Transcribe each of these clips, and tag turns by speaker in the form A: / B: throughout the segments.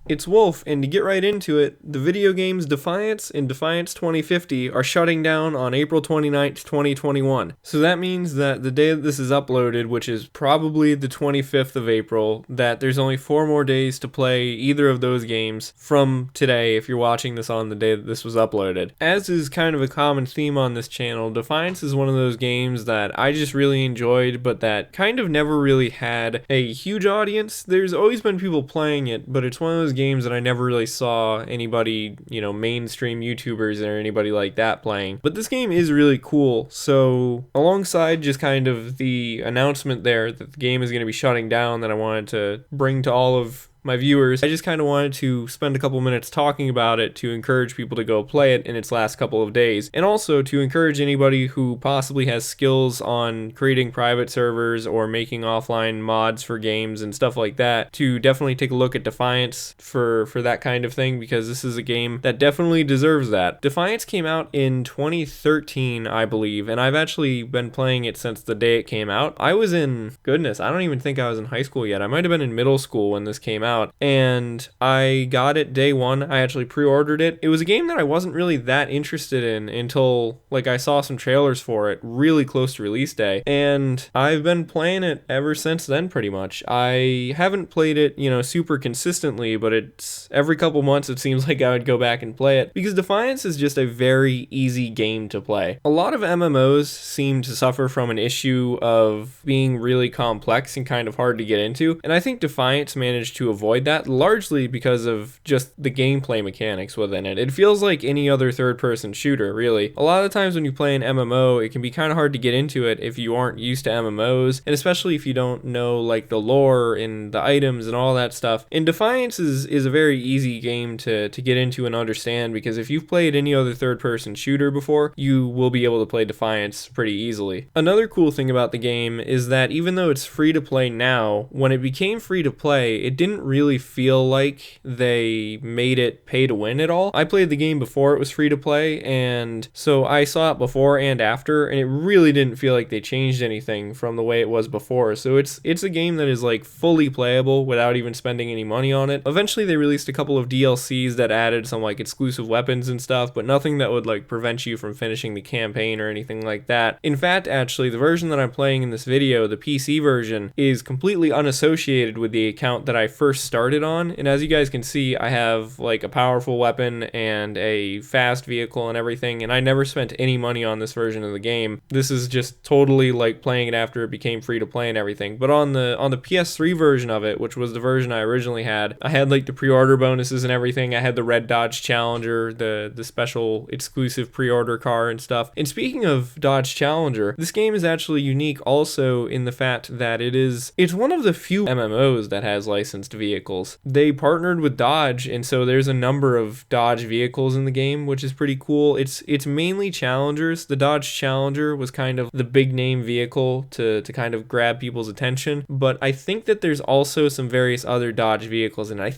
A: It's Wolf, and to get right into it, the video games Defiance and Defiance 2050 are shutting down on April 29th, 2021. So that means that the day that this is uploaded, which is probably the 25th of April, that there's only 4 more days to play either of those games from today if you're watching this on the day that this was uploaded. As is kind of a common theme on this channel, Defiance is one of those games that I just really enjoyed, but that kind of never really had a huge audience. There's always been people playing it, but it's one of those games that I never really saw anybody, mainstream YouTubers or anybody like that playing. But this game is really cool, so alongside just kind of the announcement there that the game is going to be shutting down that I wanted to bring to all of my viewers, I just kind of wanted to spend a couple minutes talking about it to encourage people to go play it in its last couple of days, and also to encourage anybody who possibly has skills on creating private servers or making offline mods for games and stuff like that to definitely take a look at Defiance for that kind of thing, because this is a game that definitely deserves that. Defiance came out in 2013, I believe, and I've actually been playing it since the day it came out. I was in, I don't even think I was in high school yet. I might have been in middle school when this came out, and I got it day one. I actually pre-ordered it. It was a game that I wasn't really that interested in until I saw some trailers for it really close to release day, and I've been playing it ever since then pretty much. I haven't played it, super consistently, but it's every couple months it seems like I would go back and play it, because Defiance is just a very easy game to play. A lot of MMOs seem to suffer from an issue of being really complex and kind of hard to get into, and I think Defiance managed to avoid that largely because of just the gameplay mechanics within it. It feels like any other third-person shooter, really. A lot of the times when you play an MMO, it can be kind of hard to get into it if you aren't used to MMOs, and especially if you don't know the lore and the items and all that stuff. And Defiance is a very easy game to get into and understand, because if you've played any other third-person shooter before, you will be able to play Defiance pretty easily. Another cool thing about the game is that even though it's free to play now, when it became free to play, it didn't really feel like they made it pay to win at all. I played the game before it was free to play, and so I saw it before and after, and it really didn't feel like they changed anything from the way it was before. So it's a game that is fully playable without even spending any money on it. Eventually they released a couple of DLCs that added some exclusive weapons and stuff, but nothing that would prevent you from finishing the campaign or anything like that. In fact, actually, the version that I'm playing in this video, the PC version, is completely unassociated with the account that I first started on, and as you guys can see, I have a powerful weapon and a fast vehicle and everything, and I never spent any money on this version of the game. This is just totally playing it after it became free to play and everything. But on the PS3 version of it, which was the version I originally had, I had the pre-order bonuses and everything. I had the red Dodge Challenger, the special exclusive pre-order car and stuff. And speaking of Dodge Challenger, this game is actually unique also in the fact that it's one of the few MMOs that has licensed vehicles. They partnered with Dodge, and so there's a number of Dodge vehicles in the game, which is pretty cool. It's mainly Challengers. The Dodge Challenger was kind of the big name vehicle to kind of grab people's attention, but I think that there's also some various other Dodge vehicles, and I'm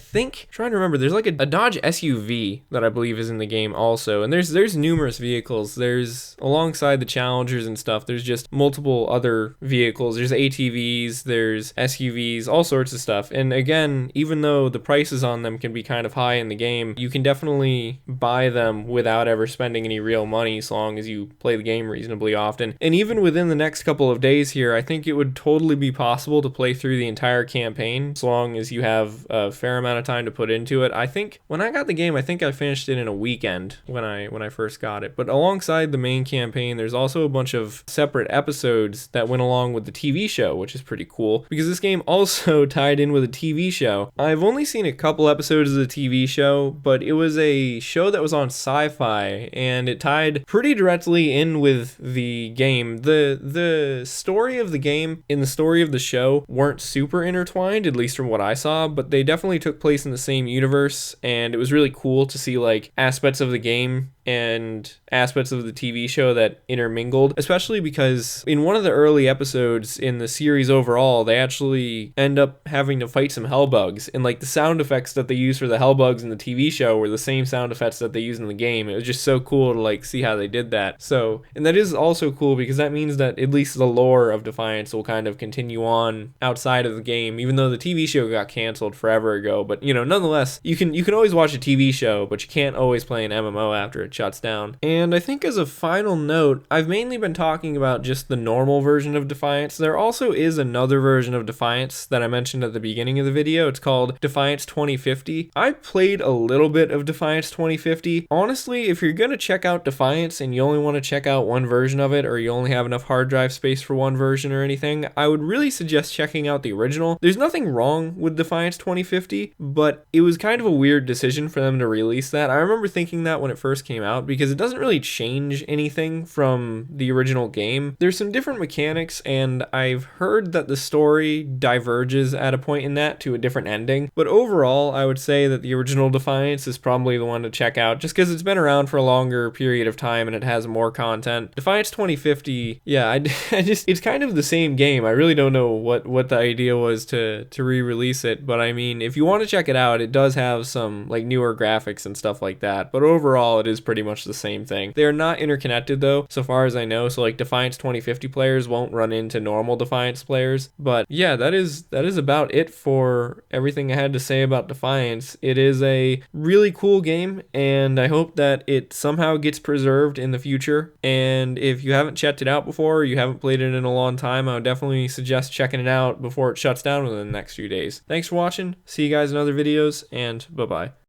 A: trying to remember, there's a Dodge SUV that I believe is in the game also, and there's numerous vehicles. There's, alongside the Challengers and stuff, there's just multiple other vehicles. There's ATVs, there's SUVs, all sorts of stuff. And again, even though the prices on them can be kind of high in the game, you can definitely buy them without ever spending any real money, as long as you play the game reasonably often. And even within the next couple of days here, I think it would totally be possible to play through the entire campaign, as long as you have a fair amount of time to put into it. I think when I got the game, I think I finished it in a weekend when I first got it. But alongside the main campaign, there's also a bunch of separate episodes that went along with the TV show, which is pretty cool, because this game also tied in with a TV show. I've only seen a couple episodes of the TV show, but it was a show that was on SyFy, and it tied pretty directly in with the game. The story of the game and the story of the show weren't super intertwined, at least from what I saw, but they definitely took place in the same universe, and it was really cool to see aspects of the game and aspects of the TV show that intermingled, especially because in one of the early episodes in the series overall, they actually end up having to fight some hellbugs, and like the sound effects that they use for the hellbugs in the TV show were the same sound effects that they use in the game. It was just so cool to like see how they did that. So, and that is also cool because that means that at least the lore of Defiance will kind of continue on outside of the game, even though the TV show got canceled forever ago. But you know, nonetheless, you can always watch a TV show, but you can't always play an MMO after it shuts down. And I think as a final note, I've mainly been talking about just the normal version of Defiance. There also is another version of Defiance that I mentioned at the beginning of the video. It's called Defiance 2050. I played a little bit of Defiance 2050. Honestly, if you're gonna check out Defiance and you only want to check out one version of it, or you only have enough hard drive space for one version or anything, I would really suggest checking out the original. There's nothing wrong with Defiance 2050, but it was kind of a weird decision for them to release that. I remember thinking that when it first came out, because it doesn't really change anything from the original game. There's some different mechanics, and I've heard that the story diverges at a point in that to a different ending, but overall I would say that the original Defiance is probably the one to check out, just because it's been around for a longer period of time and it has more content. Defiance 2050, yeah, I just, it's kind of the same game. I really don't know what the idea was to re-release it, but I mean, if you want to check it out, it does have some like newer graphics and stuff like that, but overall it is pretty much the same thing. They're not interconnected though, so far as I know, so like Defiance 2050 players won't run into normal Defiance players. But yeah, that is about it for everything I had to say about Defiance. It is a really cool game, and I hope that it somehow gets preserved in the future. And if you haven't checked it out before, or you haven't played it in a long time, I would definitely suggest checking it out before it shuts down within the next few days. Thanks for watching. See you guys in other videos, and bye-bye.